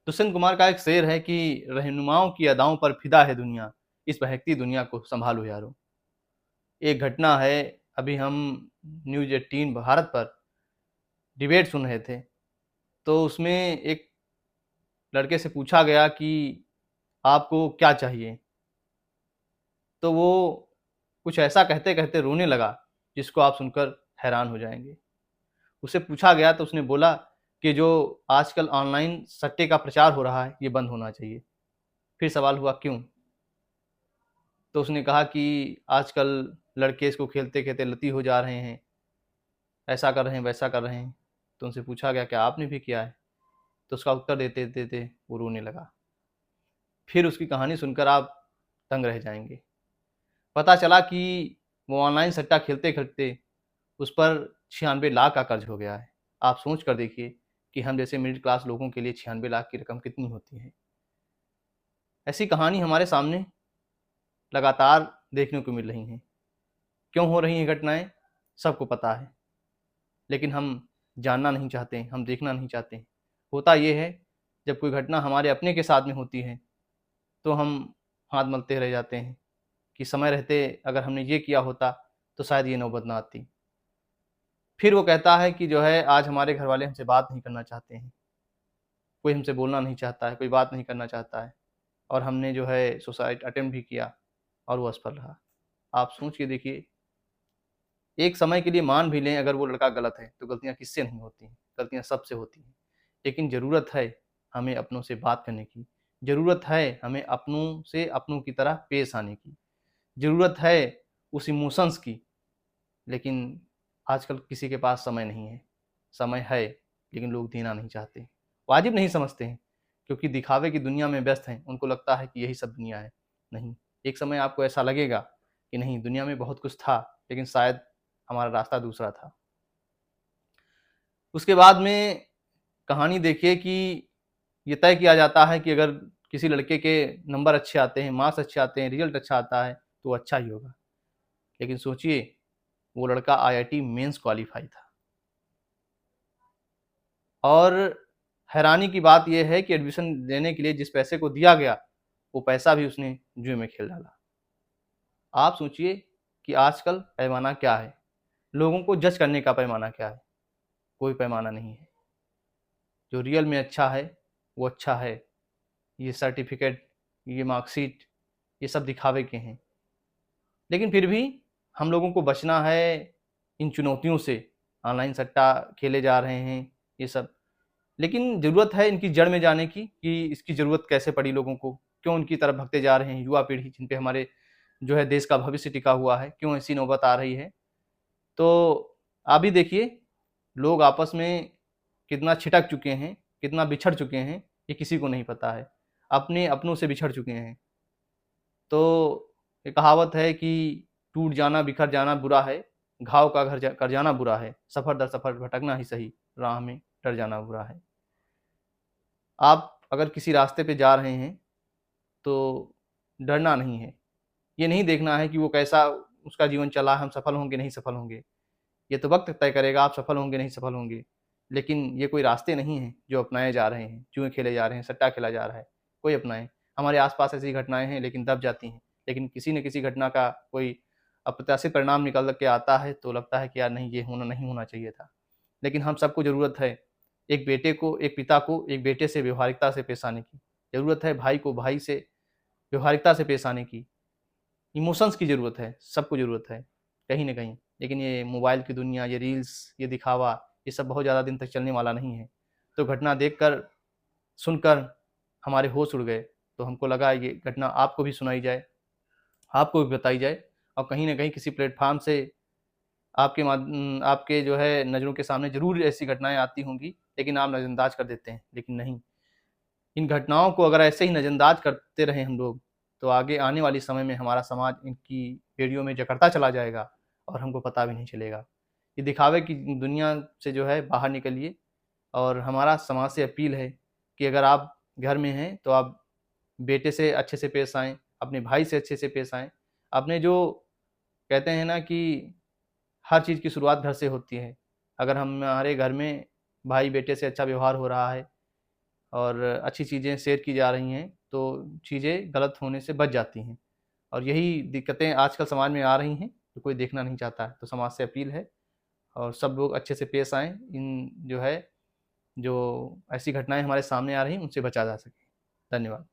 दुष्यंत कुमार का एक शेर है कि रहनुमाओं की अदाओं पर फिदा है दुनिया, इस बहकती दुनिया को संभालो यारो। एक घटना है, अभी हम न्यूज़ 18 भारत पर डिबेट सुन रहे थे, तो उसमें एक लड़के से पूछा गया कि आपको क्या चाहिए? तो वो कुछ ऐसा कहते-कहते रोने लगा, जिसको आप सुनकर हैरान हो जाएँगे। उससे पूछा गया तो उसने बोला कि जो आजकल ऑनलाइन सट्टे का प्रचार हो रहा है, ये बंद होना चाहिए। फिर सवाल हुआ क्यों? तो उसने कहा कि आजकल लड़के इसको खेलते-खेलते लती हो जा रहे हैं, ऐसा कर रहे हैं, वैसा कर रहे हैं। तो उनसे पूछा गया क्या आपने भी किया है? तो उसका उत्तर देते-देते वो रोने लगा। फिर उसकी कहानी सुनकर आप दंग रह जाएँगे। पता चला कि वो ऑनलाइन सट्टा खेलते-खेलते उस पर 96 लाख का कर्ज हो गया है। आप सोच कर देखिए कि हम जैसे मिडिल क्लास लोगों के लिए 96 लाख की रकम कितनी होती है। ऐसी कहानी हमारे सामने लगातार देखने को मिल रही हैं। क्यों हो रही हैं घटनाएँ? सबको पता है, लेकिन हम जानना नहीं चाहते, हम देखना नहीं चाहते। होता ये है, जब कोई घटना हमारे अपने के साथ में होती है, तो हम हाथ मलते रह जाते हैं कि समय रहते अगर हमने ये किया होता, तो शायद ये नौबत ना आती। फिर वो कहता है कि जो है आज हमारे घरवाले हमसे बात नहीं करना चाहते हैं, कोई हमसे बोलना नहीं चाहता है, कोई बात नहीं करना चाहता है और हमने जो है सुसाइड अटेम्प्ट भी किया और वो असफल रहा। आप सोच के देखिए, एक समय के लिए मान भी लें अगर वो लड़का गलत है, तो गलतियाँ किससे नहीं होती हैं, गलतियाँ सबसे होती हैं। लेकिन ज़रूरत है हमें अपनों से बात करने की, ज़रूरत है हमें अपनों से अपनों की तरह पेश आने की, ज़रूरत है उस इमोशंस की, लेकिन आजकल किसी के पास समय नहीं है। समय है, लेकिन लोग देना नहीं चाहते। वाजिब नहीं समझते हैं, क्योंकि दिखावे की दुनिया में व्यस्त हैं, उनको लगता है कि यही सब दुनिया है। नहीं, एक समय आपको ऐसा लगेगा कि नहीं दुनिया में बहुत कुछ था, लेकिन शायद हमारा रास्ता दूसरा था। उसके बाद में कहानी देखिए कि ये तय किया जाता है कि अगर किसी लड़के के नंबर अच्छे आते हैं, मार्क्स अच्छे आते हैं, रिज़ल्ट अच्छा आता है, तो वो अच्छा ही होगा। लेकिन सोचिए, वो लड़का आईआईटी मेंस क्वालीफाई था और हैरानी की बात ये है कि एडमिशन लेने के लिए जिस पैसे को दिया गया, वो पैसा भी उसने जुए में खेल डाला। आप सोचिए कि आजकल पैमाना क्या है? लोगों को जज करने का पैमाना क्या है? कोई पैमाना नहीं है। जो रियल में अच्छा है, वो अच्छा है। ये सर्टिफ़िकेट, ये मार्कशीट, ये सब दिखावे के हैं। लेकिन फिर भी हम लोगों को बचना है इन चुनौतियों से। ऑनलाइन सट्टा खेले जा रहे हैं, ये सब। लेकिन ज़रूरत है इनकी जड़ में जाने की कि इसकी ज़रूरत कैसे पड़ी लोगों को? क्यों इनकी तरफ भगते जा रहे हैं युवा पीढ़ी जिन पे हमारे जो है देश का भविष्य टिका हुआ है? क्यों ऐसी नौबत आ रही है? तो आप भी देखिए, लोग आपस में कितना छिटक चुके हैं, कितना बिछड़ चुके हैं, ये किसी को नहीं पता है। अपने अपनों से बिछड़ चुके हैं। तो ये कहावत है कि टूट जाना, बिखर जाना बुरा है, घाव का घर कर जाना बुरा है, सफ़र दर सफ़र भटकना ही सही, राह में डर जाना बुरा है। आप अगर किसी रास्ते पे जा रहे हैं, तो डरना नहीं है। ये नहीं देखना है कि वो कैसा उसका जीवन चला, हम सफल होंगे, नहीं सफल होंगे। ये तो वक़्त तय करेगा आप सफल होंगे, नहीं सफल होंगे। लेकिन ये कोई रास्ते नहीं हैं जो अपनाए जा रहे हैं, जुए खेले जा रहे हैं, सट्टा खेला जा रहा है, कोई अपनाए। हमारे आस-पास ऐसी घटनाएँ हैं लेकिन दब जाती हैं। लेकिन किसी न किसी घटना का कोई अप्रत्याशित परिणाम निकल के आता है तो लगता है कि यार नहीं ये होना नहीं होना चाहिए था। लेकिन हम सबको ज़रूरत है, एक बेटे को, एक पिता को एक बेटे से व्यावहारिकता से पेश आने की। ज़रूरत है भाई को भाई से व्यावहारिकता से पेश आने की। इमोशंस की ज़रूरत है, सबको ज़रूरत है, कहीं न कहीं। लेकिन ये मोबाइल की दुनिया, ये रील्स, ये दिखावा, ये सब बहुत ज़्यादा दिन तक चलने वाला नहीं है। तो घटना देखकर, सुनकर हमारे होश उड़ गए, तो हमको लगा ये घटना आपको भी सुनाई जाए, आपको भी बताई जाए और कहीं न कहीं किसी प्लेटफ़ॉर्म से आपके जो है नज़रों के सामने ज़रूर ऐसी घटनाएँ आती होंगी, लेकिन आप नज़रअंदाज कर देते हैं। लेकिन नहीं, इन घटनाओं को अगर ऐसे ही नज़रअंदाज करते रहे हम लोग, तो आगे आने वाले समय में हमारा समाज इनकी बेड़ियों में जकड़ता चला जाएगा और हमको पता भी नहीं चलेगा। ये दिखावे की दुनिया से जो है बाहर निकलिए और हमारा समाज से अपील है कि अगर आप घर में हैं, तो आप बेटे से अच्छे से पेश आएँ, अपने भाई से अच्छे से पेश आएँ। अपने जो कहते हैं ना कि हर चीज़ की शुरुआत घर से होती है। अगर हमारे घर में भाई-बेटे से अच्छा व्यवहार हो रहा है और अच्छी चीज़ें शेयर की जा रही हैं, तो चीज़ें गलत होने से बच जाती हैं। और यही दिक्कतें आजकल समाज में आ रही हैं, तो कोई देखना नहीं चाहता है। तो समाज से अपील है और सब लोग अच्छे से पेश आएँ, इन जो है, जो ऐसी घटनाएँ हमारे सामने आ रही हैं, उनसे बचा जा सके। धन्यवाद।